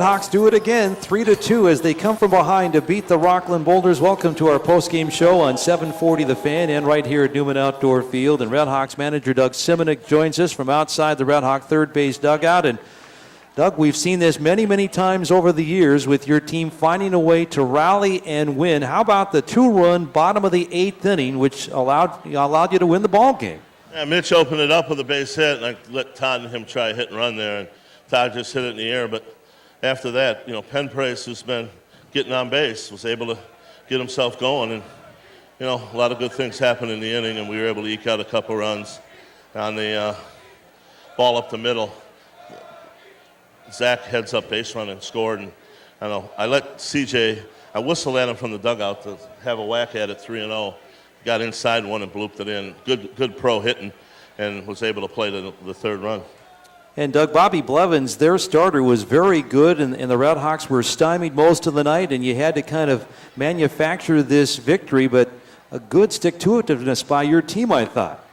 Hawks do it again, 3-2 as they come from behind to beat the Rockland Boulders. Welcome to our postgame show on 740 The Fan and right here at Newman Outdoor Field. And RedHawks manager Doug Simonik joins us from outside the RedHawk third base dugout. And Doug, we've seen this many, many times over the years with your team finding a way to rally and win. How about the two-run bottom of the eighth inning, which allowed you to win the ball game? Yeah, Mitch opened it up with a base hit, and I let Todd and him try a hit and run there, and Todd just hit it in the air. But after that, Penn Price, who's been getting on base, was able to get himself going. And, a lot of good things happened in the inning, and we were able to eke out a couple runs on the ball up the middle. Zach heads up base run and scored. And I let CJ, I whistled at him from the dugout to have a whack at it 3-0. Got inside one and blooped it in. Good pro hitting, and was able to play the third run. And Doug, Bobby Blevins, their starter, was very good, and the RedHawks were stymied most of the night, and you had to kind of manufacture this victory, but a good stick-to-itiveness by your team, I thought.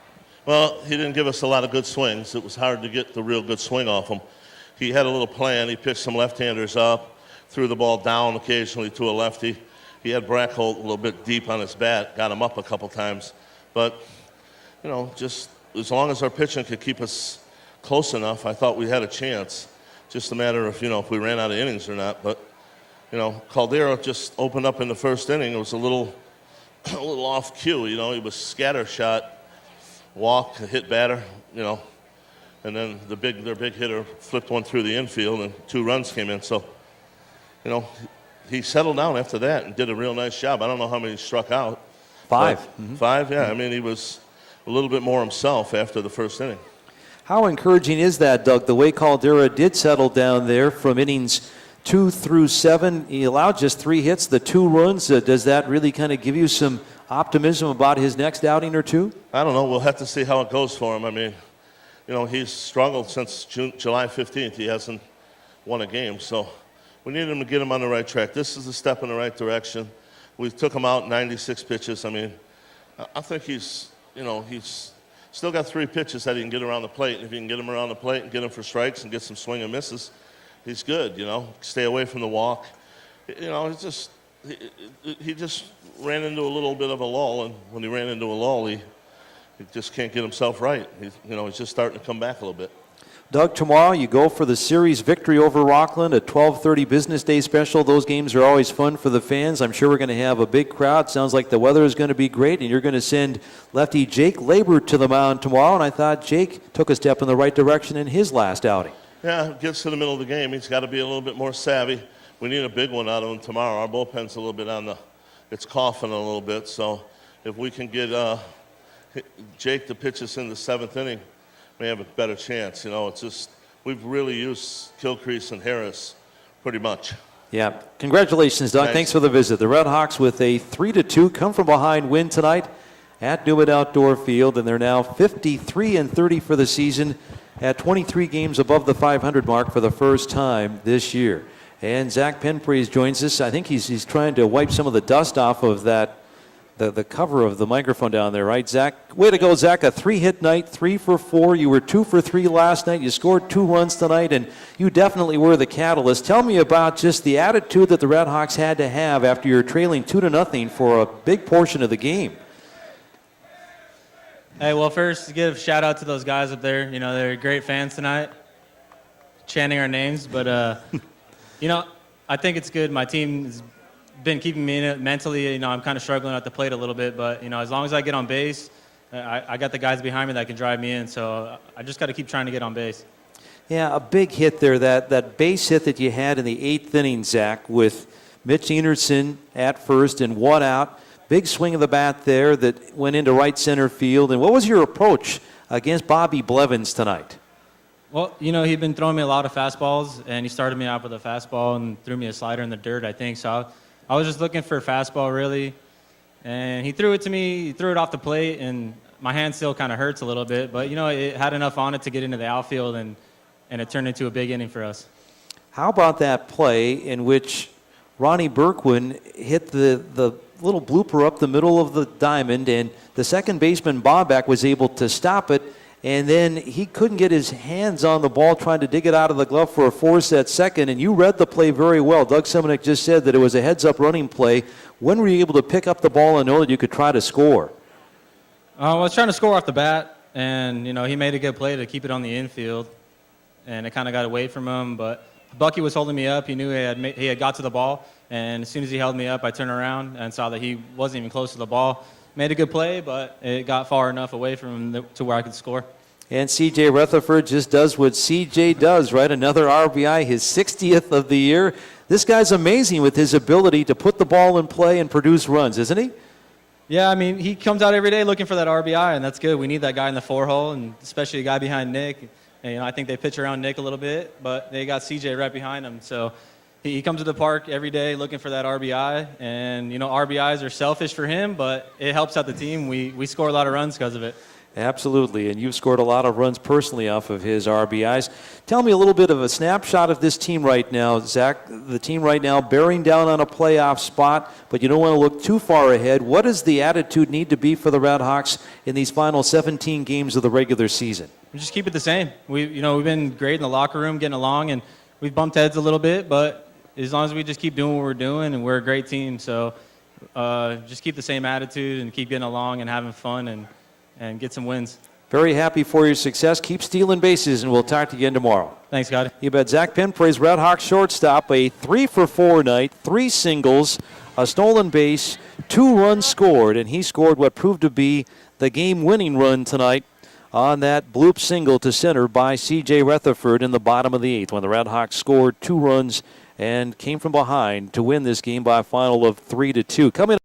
Well, he didn't give us a lot of good swings. It was hard to get the real good swing off him. He had a little plan. He pitched some left-handers up, threw the ball down occasionally to a lefty. He had Brackholt a little bit deep on his bat, got him up a couple times. But, just as long as our pitching could keep us close enough, I thought we had a chance. Just a matter of, if we ran out of innings or not. But, Caldera just opened up in the first inning. It was a little off cue, he was scatter shot, walk, hit batter, and then their big hitter flipped one through the infield and 2 runs came in. So, he settled down after that and did a real nice job. I don't know how many he struck out. 5. Mm-hmm. 5, yeah. I mean, he was a little bit more himself after the first inning. How encouraging is that, Doug, the way Caldera did settle down there from innings 2 through 7? He allowed just 3 hits, the 2 runs. Does that really kind of give you some optimism about his next outing or two? I don't know. We'll have to see how it goes for him. I mean, he's struggled since July 15th. He hasn't won a game, so we need him to get him on the right track. This is a step in the right direction. We took him out 96 pitches. I mean, I think he's still got 3 pitches that he can get around the plate. And if you can get him around the plate and get him for strikes and get some swing and misses, he's good, Stay away from the walk. It's he just ran into a little bit of a lull, and when he ran into a lull, he just can't get himself right. He's just starting to come back a little bit. Doug, tomorrow you go for the series victory over Rockland, a 12:30 business day special. Those games are always fun for the fans. I'm sure we're going to have a big crowd. Sounds like the weather is going to be great, and you're going to send lefty Jake Labor to the mound tomorrow, and I thought Jake took a step in the right direction in his last outing. Yeah, gets to the middle of the game. He's got to be a little bit more savvy. We need a big one out of him tomorrow. Our bullpen's a little bit it's coughing a little bit, so if we can get Jake to pitch us in the 7th inning, we have a better chance. It's just we've really used Kilcrease and Harris pretty much. Yeah. Congratulations, Doug. Thanks for the visit. The RedHawks with a 3-2 come from behind win tonight at Newman Outdoor Field, and they're now 53-30 for the season at 23 games above the 500 mark for the first time this year. And Zach Penpries joins us. I think he's trying to wipe some of the dust off of that the cover of the microphone down there, right, Zach? Way to go, Zach. A 3-hit night, 3 for 4. You were 2 for 3 last night. You scored 2 runs tonight, and you definitely were the catalyst. Tell me about just the attitude that the RedHawks had to have after you're trailing 2-0 for a big portion of the game. Hey, well, first, give a shout out to those guys up there. They're great fans tonight, chanting our names. But, I think it's good. My team has been keeping me in it mentally. I'm kind of struggling at the plate a little bit. But, as long as I get on base, I got the guys behind me that can drive me in. So I just got to keep trying to get on base. Yeah, a big hit there, that base hit that you had in the 8th inning, Zach, with Mitch Enertson at first and 1 out. Big swing of the bat there that went into right center field. And what was your approach against Bobby Blevins tonight? Well, he'd been throwing me a lot of fastballs, and he started me off with a fastball and threw me a slider in the dirt, I think. So I was just looking for a fastball, really. And he threw it to me. He threw it off the plate, and my hand still kind of hurts a little bit. But, it had enough on it to get into the outfield, and it turned into a big inning for us. How about that play in which Ronnie Berkwin hit the little blooper up the middle of the diamond, and the second baseman Bobak was able to stop it, and then he couldn't get his hands on the ball trying to dig it out of the glove for a four-set second, and you read the play very well. Doug Simonek just said that it was a heads-up running play. When were you able to pick up the ball and know that you could try to score? I was trying to score off the bat, and, he made a good play to keep it on the infield, and it kind of got away from him, but Bucky was holding me up. He knew he had got to the ball, and as soon as he held me up, I turned around and saw that he wasn't even close to the ball. Made a good play, but it got far enough away from him to where I could score. And C.J. Rutherford just does what C.J. does, right? Another RBI, his 60th of the year. This guy's amazing with his ability to put the ball in play and produce runs, isn't he? Yeah, he comes out every day looking for that RBI, and that's good. We need that guy in the four-hole, and especially a guy behind Nick. And, I think they pitch around Nick a little bit, but they got C.J. right behind him. So he comes to the park every day looking for that RBI, and, RBIs are selfish for him, but it helps out the team. We score a lot of runs because of it. Absolutely, and you've scored a lot of runs personally off of his RBIs. Tell me a little bit of a snapshot of this team right now, Zach. The team right now bearing down on a playoff spot, but you don't want to look too far ahead. What does the attitude need to be for the RedHawks in these final 17 games of the regular season? We just keep it the same. We've been great in the locker room, getting along, and we've bumped heads a little bit, but as long as we just keep doing what we're doing, and we're a great team, so just keep the same attitude and keep getting along and having fun and get some wins. Very happy for your success. Keep stealing bases, and we'll talk to you again tomorrow. Thanks, Scotty. You bet. Zach Penpraise, RedHawks shortstop, a 3-for-4 night, 3 singles, a stolen base, 2 runs scored, and he scored what proved to be the game-winning run tonight on that bloop single to center by C.J. Rutherford in the bottom of the 8th when the RedHawks scored 2 runs and came from behind to win this game by a final of 3-2. Coming